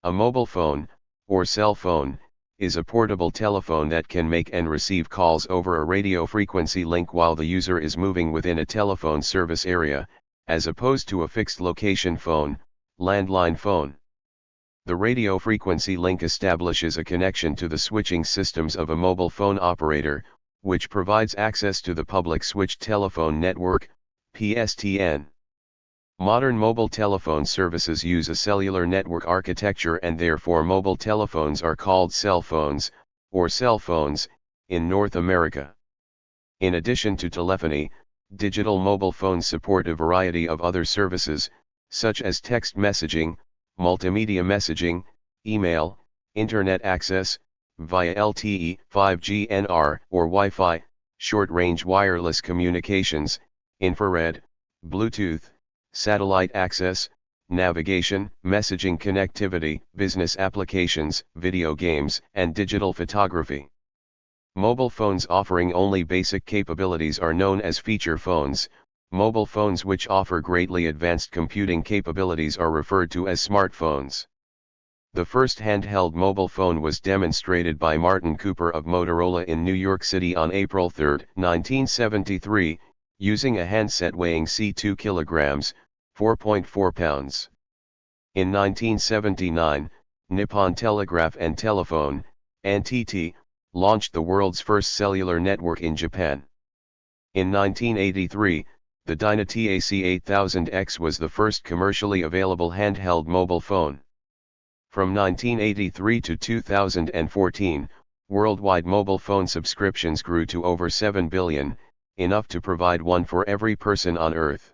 A mobile phone, or cell phone, is a portable telephone that can make and receive calls over a radio frequency link while the user is moving within a telephone service area, as opposed to a fixed location phone, landline phone. The radio frequency link establishes a connection to the switching systems of a mobile phone operator, which provides access to the public switched telephone network, PSTN. Modern mobile telephone services use a cellular network architecture, and therefore mobile telephones are called cell phones, or cell phones, in North America. In addition to telephony, digital mobile phones support a variety of other services, such as text messaging, multimedia messaging, email, internet access, via LTE, 5G NR or Wi-Fi, short-range wireless communications, infrared, Bluetooth, satellite access, navigation, messaging connectivity, business applications, video games, and digital photography. Mobile phones offering only basic capabilities are known as feature phones. Mobile phones which offer greatly advanced computing capabilities are referred to as smartphones. The first handheld mobile phone was demonstrated by Martin Cooper of Motorola in New York City on April 3, 1973, using a handset weighing 2 kilograms, 4.4 pounds. In 1979, Nippon Telegraph and Telephone, NTT, launched the world's first cellular network in Japan. In 1983, the DynaTAC 8000X was the first commercially available handheld mobile phone. From 1983 to 2014, worldwide mobile phone subscriptions grew to over 7 billion, enough to provide one for every person on Earth.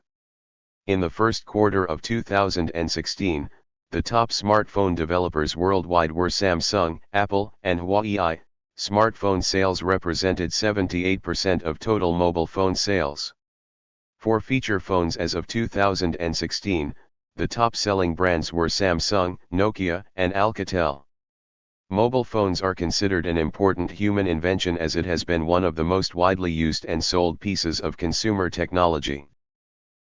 In the first quarter of 2016, the top smartphone developers worldwide were Samsung, Apple, and Huawei. Smartphone sales represented 78% of total mobile phone sales. For feature phones as of 2016, the top-selling brands were Samsung, Nokia, and Alcatel. Mobile phones are considered an important human invention as it has been one of the most widely used and sold pieces of consumer technology.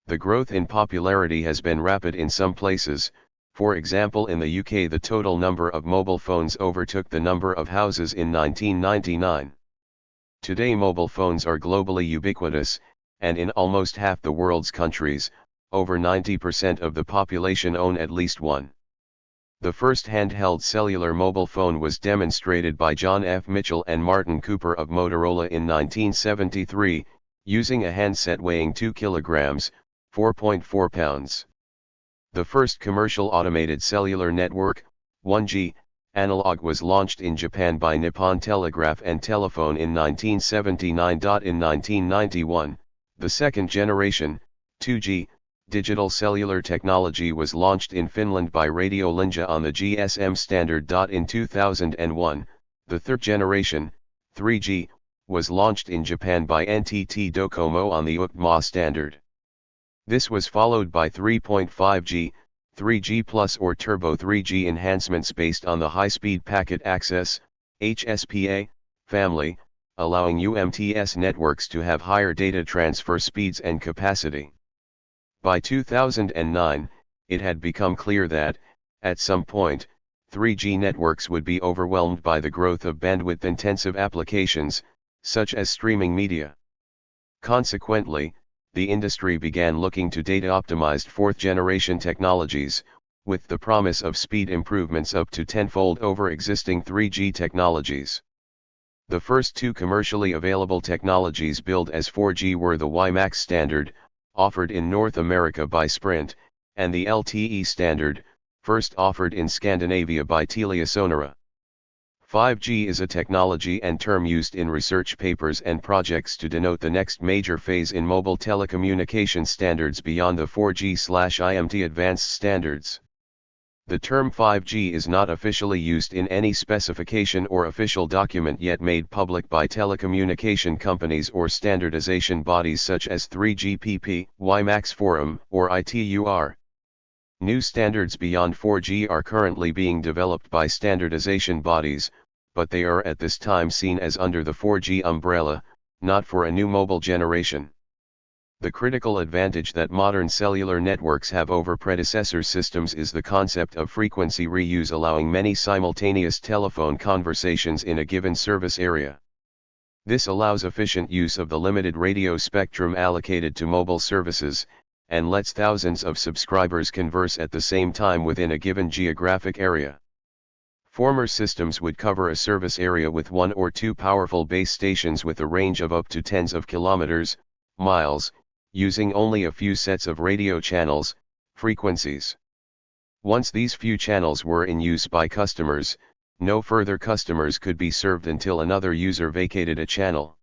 The growth in popularity has been rapid in some places. For example, in the UK the total number of mobile phones overtook the number of houses in 1999. Today mobile phones are globally ubiquitous, and in almost half the world's countries, over 90% of the population own at least one. The first handheld cellular mobile phone was demonstrated by John F. Mitchell and Martin Cooper of Motorola in 1973, using a handset weighing 2 kilograms, 4.4 pounds. The first commercial automated cellular network, 1G, analog was launched in Japan by Nippon Telegraph and Telephone in 1979. In 1991, the second generation, 2G, digital cellular technology was launched in Finland by Radio Linja on the GSM standard. In 2001, the third generation, 3G, was launched in Japan by NTT Docomo on the UCMA standard. This was followed by 3.5G, 3G Plus or Turbo 3G enhancements based on the high-speed packet access, HSPA, family, allowing UMTS networks to have higher data transfer speeds and capacity. By 2009, it had become clear that, at some point, 3G networks would be overwhelmed by the growth of bandwidth-intensive applications, such as streaming media. Consequently, the industry began looking to data-optimized fourth-generation technologies, with the promise of speed improvements up to tenfold over existing 3G technologies. The first two commercially available technologies billed as 4G were the WiMAX standard, offered in North America by Sprint, and the LTE standard, first offered in Scandinavia by TeliaSonera. 5G is a technology and term used in research papers and projects to denote the next major phase in mobile telecommunication standards beyond the 4G/IMT advanced standards. The term 5G is not officially used in any specification or official document yet made public by telecommunication companies or standardization bodies such as 3GPP, WiMAX Forum, or ITUR. New standards beyond 4G are currently being developed by standardization bodies, but they are at this time seen as under the 4G umbrella, not for a new mobile generation. The critical advantage that modern cellular networks have over predecessor systems is the concept of frequency reuse, allowing many simultaneous telephone conversations in a given service area. This allows efficient use of the limited radio spectrum allocated to mobile services, and lets thousands of subscribers converse at the same time within a given geographic area. Former systems would cover a service area with one or two powerful base stations with a range of up to tens of kilometers, miles, using only a few sets of radio channels, frequencies. Once these few channels were in use by customers, no further customers could be served until another user vacated a channel.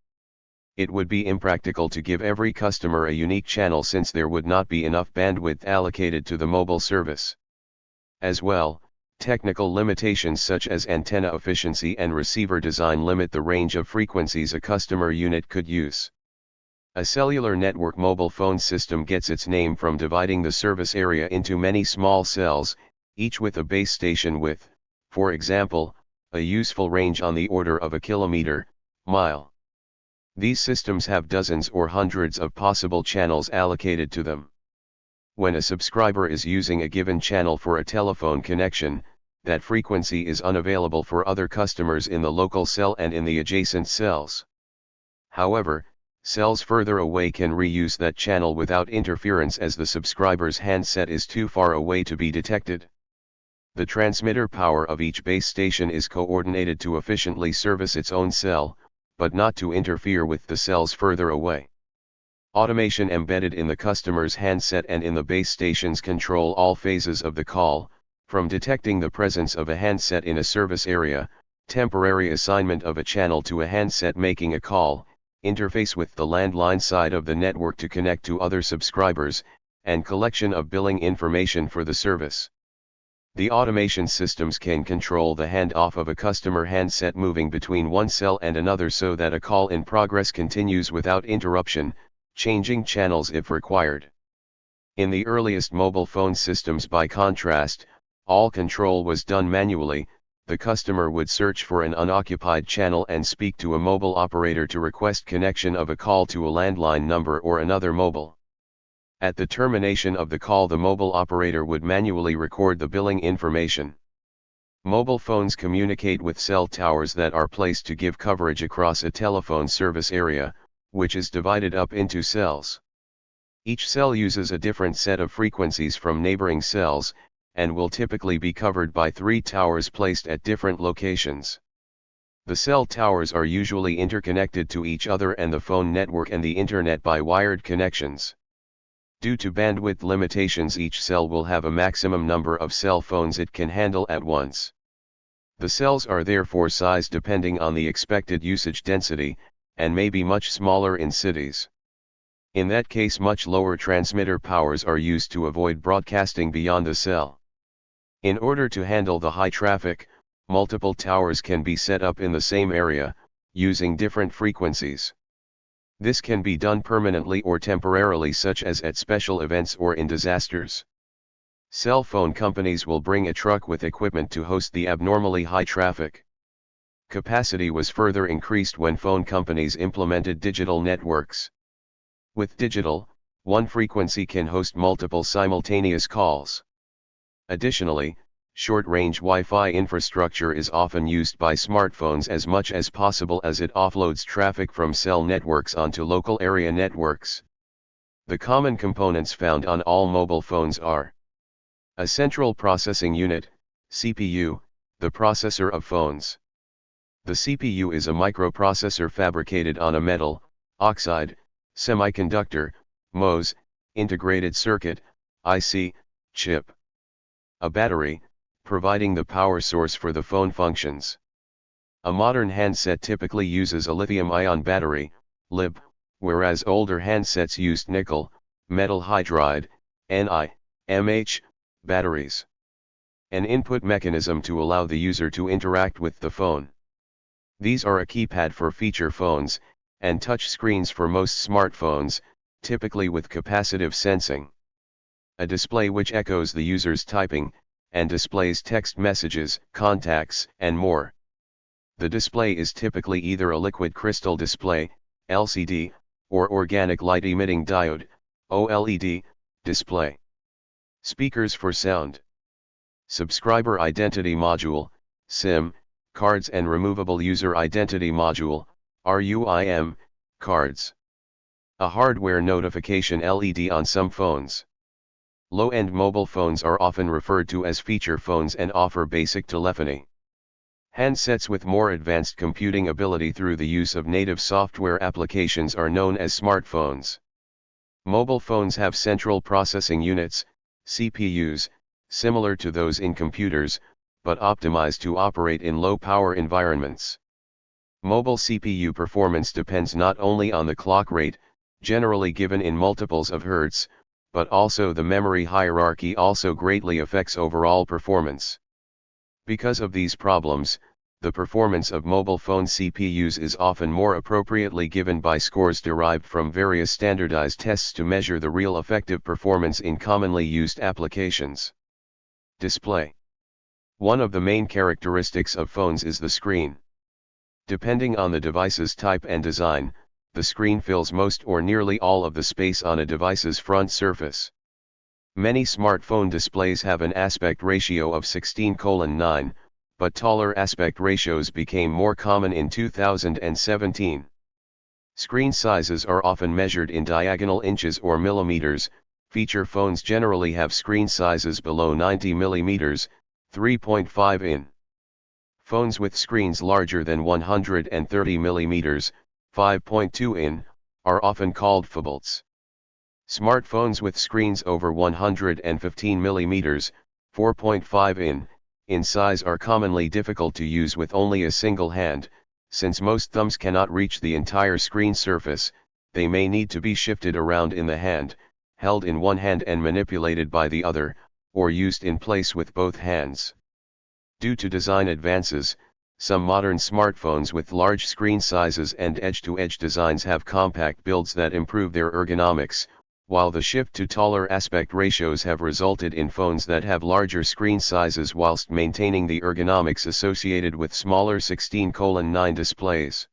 It would be impractical to give every customer a unique channel, since there would not be enough bandwidth allocated to the mobile service. As well, technical limitations such as antenna efficiency and receiver design limit the range of frequencies a customer unit could use. A cellular network mobile phone system gets its name from dividing the service area into many small cells, each with a base station with, for example, a useful range on the order of a kilometer, mile. These systems have dozens or hundreds of possible channels allocated to them. When a subscriber is using a given channel for a telephone connection, that frequency is unavailable for other customers in the local cell and in the adjacent cells. However, cells further away can reuse that channel without interference, as the subscriber's handset is too far away to be detected. The transmitter power of each base station is coordinated to efficiently service its own cell, but not to interfere with the cells further away. Automation embedded in the customer's handset and in the base stations control all phases of the call, from detecting the presence of a handset in a service area, temporary assignment of a channel to a handset making a call, interface with the landline side of the network to connect to other subscribers, and collection of billing information for the service. The automation systems can control the handoff of a customer handset moving between one cell and another so that a call in progress continues without interruption, changing channels if required. In the earliest mobile phone systems, by contrast, all control was done manually. The customer would search for an unoccupied channel and speak to a mobile operator to request connection of a call to a landline number or another mobile. At the termination of the call, the mobile operator would manually record the billing information. Mobile phones communicate with cell towers that are placed to give coverage across a telephone service area, which is divided up into cells. Each cell uses a different set of frequencies from neighboring cells, and will typically be covered by 3 towers placed at different locations. The cell towers are usually interconnected to each other and the phone network and the internet by wired connections. Due to bandwidth limitations, each cell will have a maximum number of cell phones it can handle at once. The cells are therefore sized depending on the expected usage density, and may be much smaller in cities. In that case, much lower transmitter powers are used to avoid broadcasting beyond the cell. In order to handle the high traffic, multiple towers can be set up in the same area, using different frequencies. This can be done permanently or temporarily, such as at special events or in disasters. Cell phone companies will bring a truck with equipment to host the abnormally high traffic. Capacity was further increased when phone companies implemented digital networks. With digital, one frequency can host multiple simultaneous calls. Additionally, short-range Wi-Fi infrastructure is often used by smartphones as much as possible, as it offloads traffic from cell networks onto local area networks. The common components found on all mobile phones are a central processing unit, CPU, the processor of phones. The CPU is a microprocessor fabricated on a metal, oxide, semiconductor, MOS, integrated circuit, IC, chip. A battery, providing the power source for the phone functions. A modern handset typically uses a lithium-ion battery, LiB, whereas older handsets used nickel, metal hydride, NiMH, batteries. An input mechanism to allow the user to interact with the phone. These are a keypad for feature phones, and touch screens for most smartphones, typically with capacitive sensing. A display which echoes the user's typing, and displays text messages, contacts, and more. The display is typically either a liquid crystal display, LCD, or organic light emitting diode, OLED, display. Speakers for sound. Subscriber Identity Module, SIM, cards and Removable User Identity Module, RUIM, cards. A hardware notification LED on some phones. Low-end mobile phones are often referred to as feature phones and offer basic telephony. Handsets with more advanced computing ability through the use of native software applications are known as smartphones. Mobile phones have central processing units, CPUs, similar to those in computers, but optimized to operate in low-power environments. Mobile CPU performance depends not only on the clock rate, generally given in multiples of hertz, but also the memory hierarchy also greatly affects overall performance. Because of these problems, the performance of mobile phone CPUs is often more appropriately given by scores derived from various standardized tests to measure the real effective performance in commonly used applications. Display. One of the main characteristics of phones is the screen. Depending on the device's type and design, the screen fills most or nearly all of the space on a device's front surface. Many smartphone displays have an aspect ratio of 16:9, but taller aspect ratios became more common in 2017. Screen sizes are often measured in diagonal inches or millimeters. Feature phones generally have screen sizes below 90 mm, 3.5 in. Phones with screens larger than 130 mm, 5.2 in, are often called phablets. Smartphones with screens over 115 mm, 4.5 in size are commonly difficult to use with only a single hand. Since most thumbs cannot reach the entire screen surface, they may need to be shifted around in the hand, held in one hand and manipulated by the other, or used in place with both hands. Due to design advances, some modern smartphones with large screen sizes and edge-to-edge designs have compact builds that improve their ergonomics, while the shift to taller aspect ratios have resulted in phones that have larger screen sizes whilst maintaining the ergonomics associated with smaller 16:9 displays.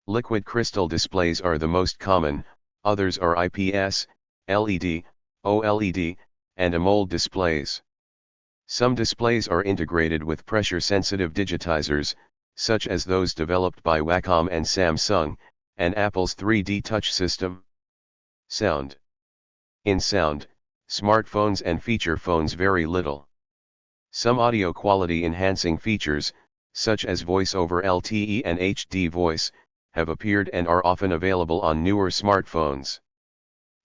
Liquid crystal displays are the most common, others are IPS, LED, OLED, and AMOLED displays. Some displays are integrated with pressure-sensitive digitizers, such as those developed by Wacom and Samsung, and Apple's 3D Touch system. Sound. In sound, smartphones and feature phones vary little. Some audio quality enhancing features, such as voice over LTE and HD voice, have appeared and are often available on newer smartphones.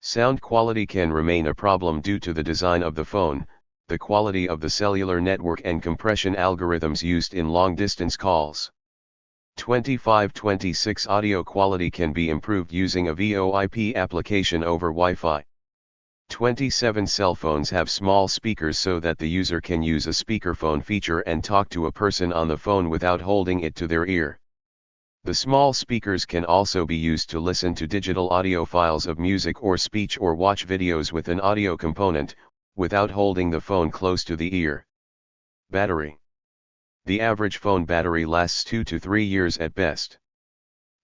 Sound quality can remain a problem due to the design of the phone, the quality of the cellular network and compression algorithms used in long-distance calls. 2526 audio quality can be improved using a VoIP application over Wi-Fi. 27 cell phones have small speakers so that the user can use a speakerphone feature and talk to a person on the phone without holding it to their ear. The small speakers can also be used to listen to digital audio files of music or speech or watch videos with an audio component, without holding the phone close to the ear. Battery. The average phone battery lasts 2 to 3 years at best.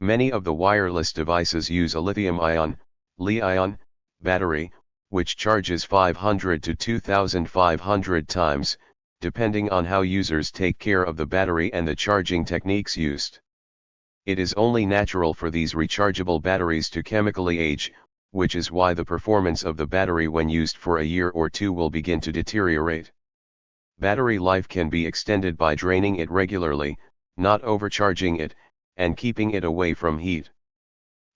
Many of the wireless devices use a lithium-ion, Li-ion, battery, which charges 500 to 2,500 times, depending on how users take care of the battery and the charging techniques used. It is only natural for these rechargeable batteries to chemically age, which is why the performance of the battery when used for a year or two will begin to deteriorate. Battery life can be extended by draining it regularly, not overcharging it, and keeping it away from heat.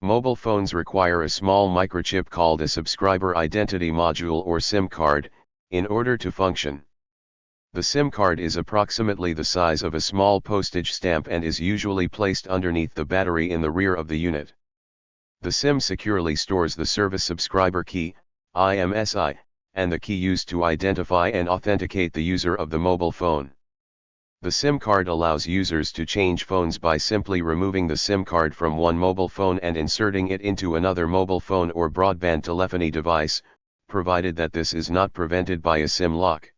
Mobile phones require a small microchip called a subscriber identity module or SIM card, in order to function. The SIM card is approximately the size of a small postage stamp and is usually placed underneath the battery in the rear of the unit. The SIM securely stores the service subscriber key, IMSI, and the key used to identify and authenticate the user of the mobile phone. The SIM card allows users to change phones by simply removing the SIM card from one mobile phone and inserting it into another mobile phone or broadband telephony device, provided that this is not prevented by a SIM lock.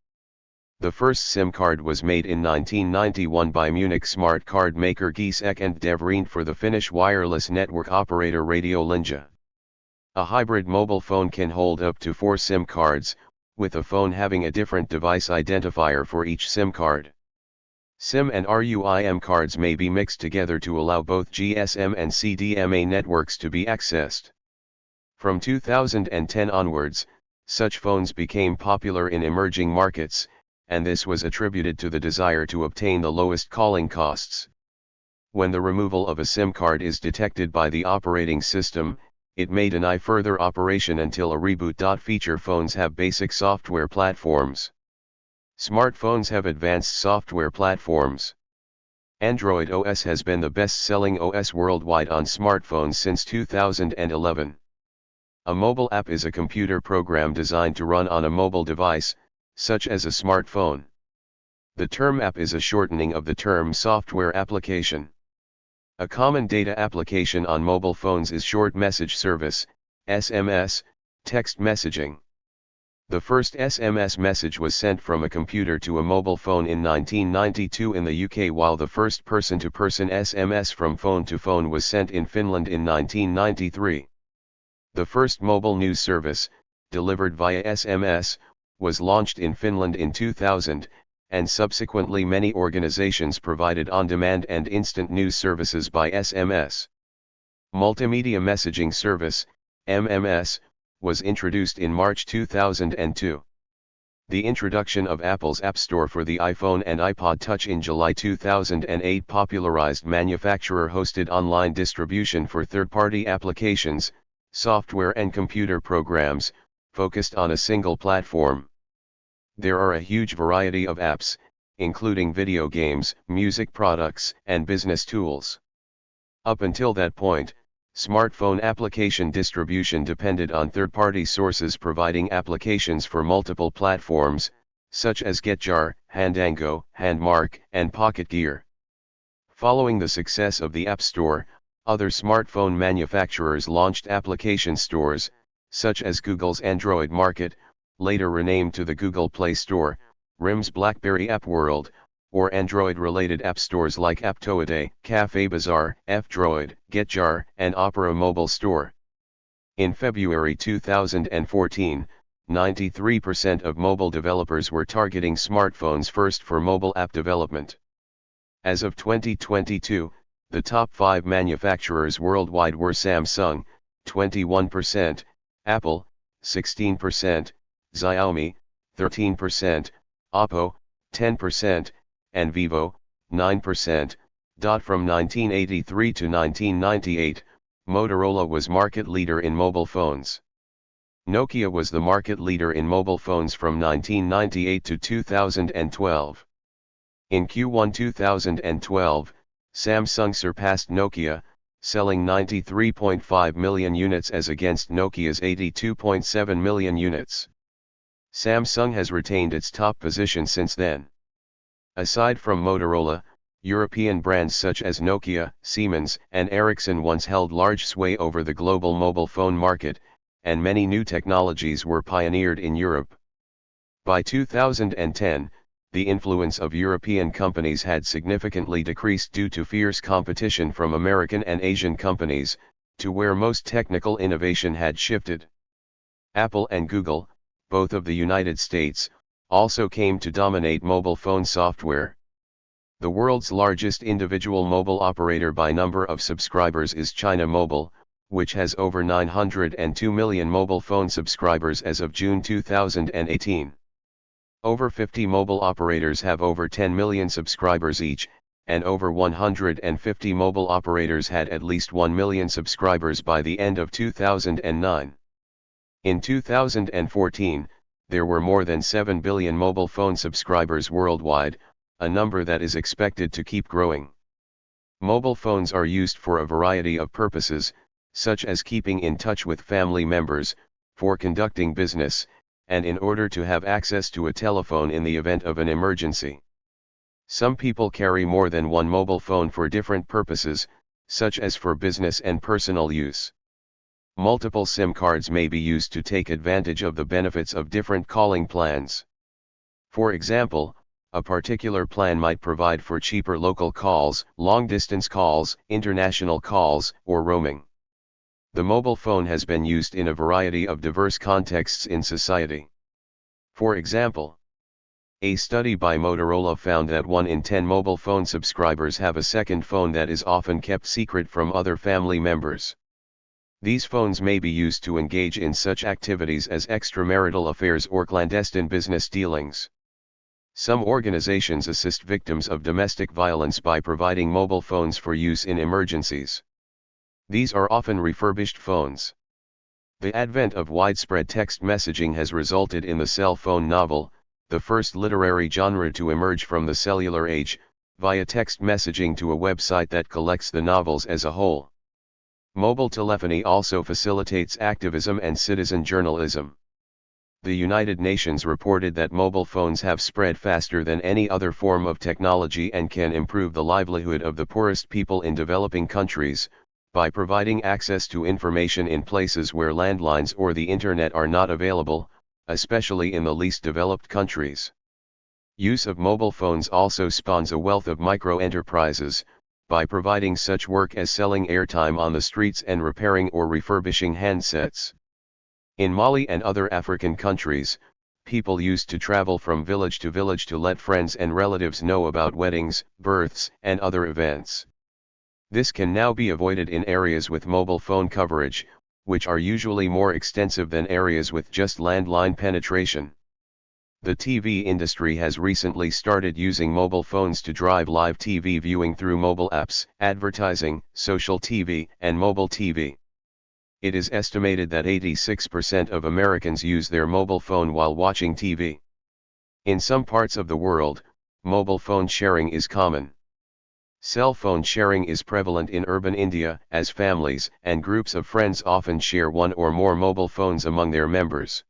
The first SIM card was made in 1991 by Munich smart card maker Giesecke and Devrient for the Finnish wireless network operator Radio Linja. A hybrid mobile phone can hold up to 4 SIM cards, with a phone having a different device identifier for each SIM card. SIM and RUIM cards may be mixed together to allow both GSM and CDMA networks to be accessed. From 2010 onwards, such phones became popular in emerging markets, and this was attributed to the desire to obtain the lowest calling costs. When the removal of a SIM card is detected by the operating system, it may deny further operation until a reboot. Feature phones have basic software platforms. Smartphones have advanced software platforms. Android OS has been the best-selling OS worldwide on smartphones since 2011. A mobile app is a computer program designed to run on a mobile device, such as a smartphone. The term app is a shortening of the term software application. A common data application on mobile phones is short message service, SMS, text messaging. The first SMS message was sent from a computer to a mobile phone in 1992 in the UK, while the first person-to-person SMS from phone to phone was sent in Finland in 1993. The first mobile news service, delivered via SMS, was launched in Finland in 2000, and subsequently many organizations provided on-demand and instant news services by SMS. Multimedia Messaging Service, MMS, was introduced in March 2002. The introduction of Apple's App Store for the iPhone and iPod Touch in July 2008 popularized manufacturer-hosted online distribution for third-party applications, software and computer programs, focused on a single platform. There are a huge variety of apps, including video games, music products, and business tools. Up until that point, smartphone application distribution depended on third-party sources providing applications for multiple platforms, such as GetJar, Handango, Handmark, and Pocket Gear. Following the success of the App Store, other smartphone manufacturers launched application stores, such as Google's Android Market, later renamed to the Google Play Store, RIM's BlackBerry App World, or Android-related app stores like Aptoide, Cafe Bazaar, F-Droid, GetJar, and Opera Mobile Store. In February 2014, 93% of mobile developers were targeting smartphones first for mobile app development. As of 2022, the top 5 manufacturers worldwide were Samsung, 21%, Apple, 16%, Xiaomi, 13%, Oppo, 10%, and Vivo, 9%. From 1983 to 1998, Motorola was market leader in mobile phones. Nokia was the market leader in mobile phones from 1998 to 2012. In Q1 2012, Samsung surpassed Nokia, selling 93.5 million units as against Nokia's 82.7 million units. Samsung has retained its top position since then. Aside from Motorola, European brands such as Nokia, Siemens, and Ericsson once held large sway over the global mobile phone market, and many new technologies were pioneered in Europe. By 2010, the influence of European companies had significantly decreased due to fierce competition from American and Asian companies, to where most technical innovation had shifted. Apple and Google, both of the United States, also came to dominate mobile phone software. The world's largest individual mobile operator by number of subscribers is China Mobile, which has over 902 million mobile phone subscribers as of June 2018. Over 50 mobile operators have over 10 million subscribers each, and over 150 mobile operators had at least 1 million subscribers by the end of 2009. In 2014, there were more than 7 billion mobile phone subscribers worldwide, a number that is expected to keep growing. Mobile phones are used for a variety of purposes, such as keeping in touch with family members, for conducting business, and in order to have access to a telephone in the event of an emergency. Some people carry more than one mobile phone for different purposes, such as for business and personal use. Multiple SIM cards may be used to take advantage of the benefits of different calling plans. For example, a particular plan might provide for cheaper local calls, long-distance calls, international calls, or roaming. The mobile phone has been used in a variety of diverse contexts in society. For example, a study by Motorola found that 1 in 10 mobile phone subscribers have a second phone that is often kept secret from other family members. These phones may be used to engage in such activities as extramarital affairs or clandestine business dealings. Some organizations assist victims of domestic violence by providing mobile phones for use in emergencies. These are often refurbished phones. The advent of widespread text messaging has resulted in the cell phone novel, the first literary genre to emerge from the cellular age, via text messaging to a website that collects the novels as a whole. Mobile telephony also facilitates activism and citizen journalism. The United Nations reported that mobile phones have spread faster than any other form of technology and can improve the livelihood of the poorest people in developing countries, by providing access to information in places where landlines or the internet are not available, especially in the least developed countries. Use of mobile phones also spawns a wealth of micro-enterprises, by providing such work as selling airtime on the streets and repairing or refurbishing handsets. In Mali and other African countries, people used to travel from village to let friends and relatives know about weddings, births, and other events. This can now be avoided in areas with mobile phone coverage, which are usually more extensive than areas with just landline penetration. The TV industry has recently started using mobile phones to drive live TV viewing through mobile apps, advertising, social TV, and mobile TV. It is estimated that 86% of Americans use their mobile phone while watching TV. In some parts of the world, mobile phone sharing is common. Cell phone sharing is prevalent in urban India, as families and groups of friends often share one or more mobile phones among their members.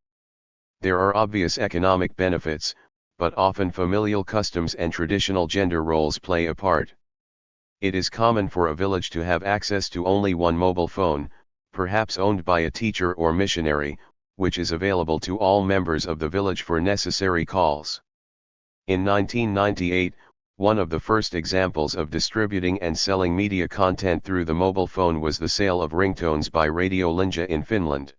There are obvious economic benefits, but often familial customs and traditional gender roles play a part. It is common for a village to have access to only one mobile phone, perhaps owned by a teacher or missionary, which is available to all members of the village for necessary calls. In 1998, one of the first examples of distributing and selling media content through the mobile phone was the sale of ringtones by Radio Linja in Finland.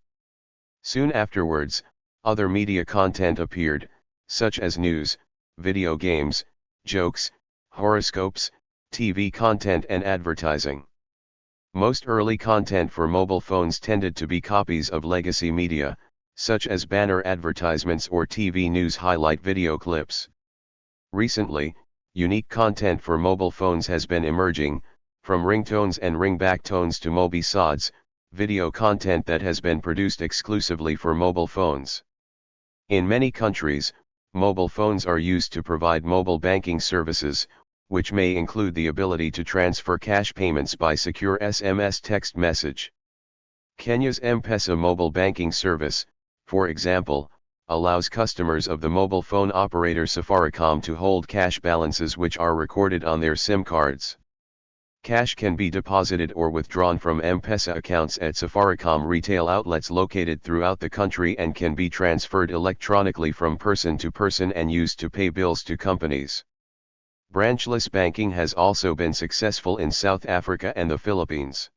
Soon afterwards, other media content appeared, such as news, video games, jokes, horoscopes, TV content and advertising. Most early content for mobile phones tended to be copies of legacy media, such as banner advertisements or TV news highlight video clips. Recently, unique content for mobile phones has been emerging, from ringtones and ringback tones to mobi-sods, video content that has been produced exclusively for mobile phones. In many countries, mobile phones are used to provide mobile banking services, which may include the ability to transfer cash payments by secure SMS text message. Kenya's M-Pesa mobile banking service, for example, allows customers of the mobile phone operator Safaricom to hold cash balances which are recorded on their SIM cards. Cash can be deposited or withdrawn from M-Pesa accounts at Safaricom retail outlets located throughout the country and can be transferred electronically from person to person and used to pay bills to companies. Branchless banking has also been successful in South Africa and the Philippines.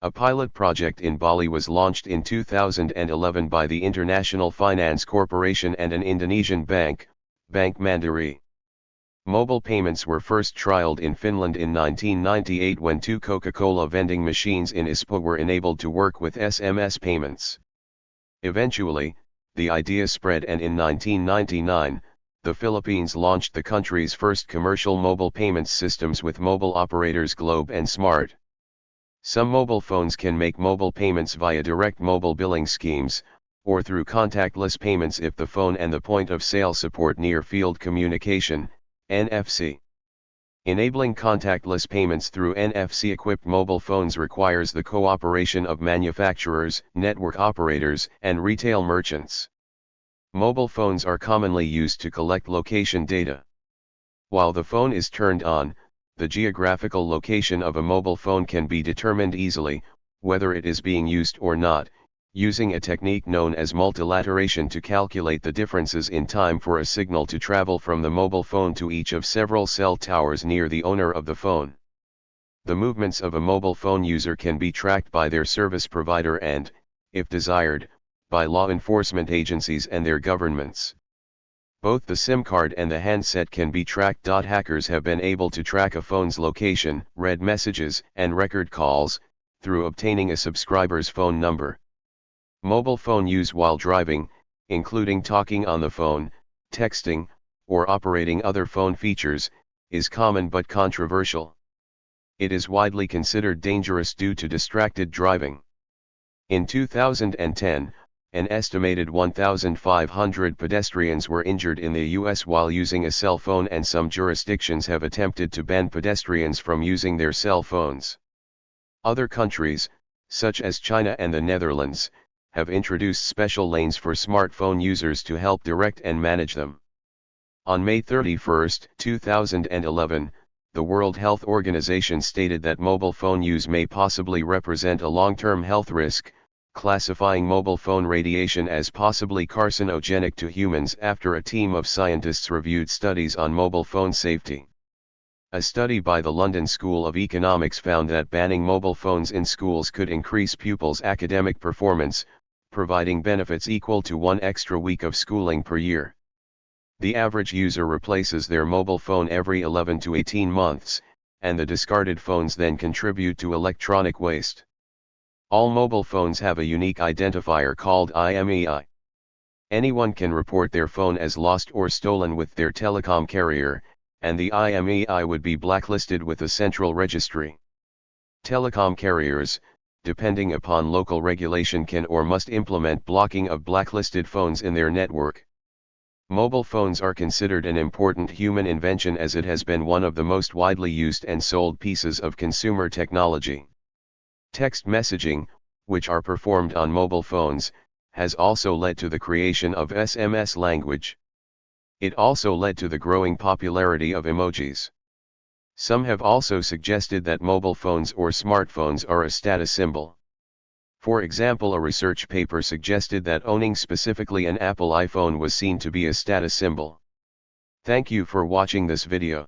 A pilot project in Bali was launched in 2011 by the International Finance Corporation and an Indonesian bank, Bank Mandiri. Mobile payments were first trialed in Finland in 1998 when 2 Coca-Cola vending machines in Espoo were enabled to work with SMS payments. Eventually, the idea spread and in 1999, the Philippines launched the country's first commercial mobile payments systems with mobile operators Globe and Smart. Some mobile phones can make mobile payments via direct mobile billing schemes, or through contactless payments if the phone and the point of sale support near-field communication, NFC. Enabling contactless payments through NFC-equipped mobile phones requires the cooperation of manufacturers, network operators, and retail merchants. Mobile phones are commonly used to collect location data. While the phone is turned on, the geographical location of a mobile phone can be determined easily, whether it is being used or not, using a technique known as multilateration to calculate the differences in time for a signal to travel from the mobile phone to each of several cell towers near the owner of the phone. The movements of a mobile phone user can be tracked by their service provider and, if desired, by law enforcement agencies and their governments. Both the SIM card and the handset can be tracked. Hackers have been able to track a phone's location, read messages, and record calls, through obtaining a subscriber's phone number. Mobile phone use while driving, including talking on the phone, texting, or operating other phone features, is common but controversial. It is widely considered dangerous due to distracted driving. In 2010, an estimated 1,500 pedestrians were injured in the US while using a cell phone, and some jurisdictions have attempted to ban pedestrians from using their cell phones. Other countries, such as China and the Netherlands, have introduced special lanes for smartphone users to help direct and manage them. On May 31, 2011, the World Health Organization stated that mobile phone use may possibly represent a long-term health risk, classifying mobile phone radiation as possibly carcinogenic to humans after a team of scientists reviewed studies on mobile phone safety. A study by the London School of Economics found that banning mobile phones in schools could increase pupils' academic performance, providing benefits equal to 1 extra week of schooling per year. The average user replaces their mobile phone every 11 to 18 months, and the discarded phones then contribute to electronic waste. All mobile phones have a unique identifier called IMEI. Anyone can report their phone as lost or stolen with their telecom carrier, and the IMEI would be blacklisted with a central registry. Telecom carriers, depending upon local regulation, can or must implement blocking of blacklisted phones in their network. Mobile phones are considered an important human invention as it has been one of the most widely used and sold pieces of consumer technology. Text messaging, which are performed on mobile phones, has also led to the creation of SMS language. It also led to the growing popularity of emojis. Some have also suggested that mobile phones or smartphones are a status symbol. For example, a research paper suggested that owning specifically an Apple iPhone was seen to be a status symbol. Thank you for watching this video.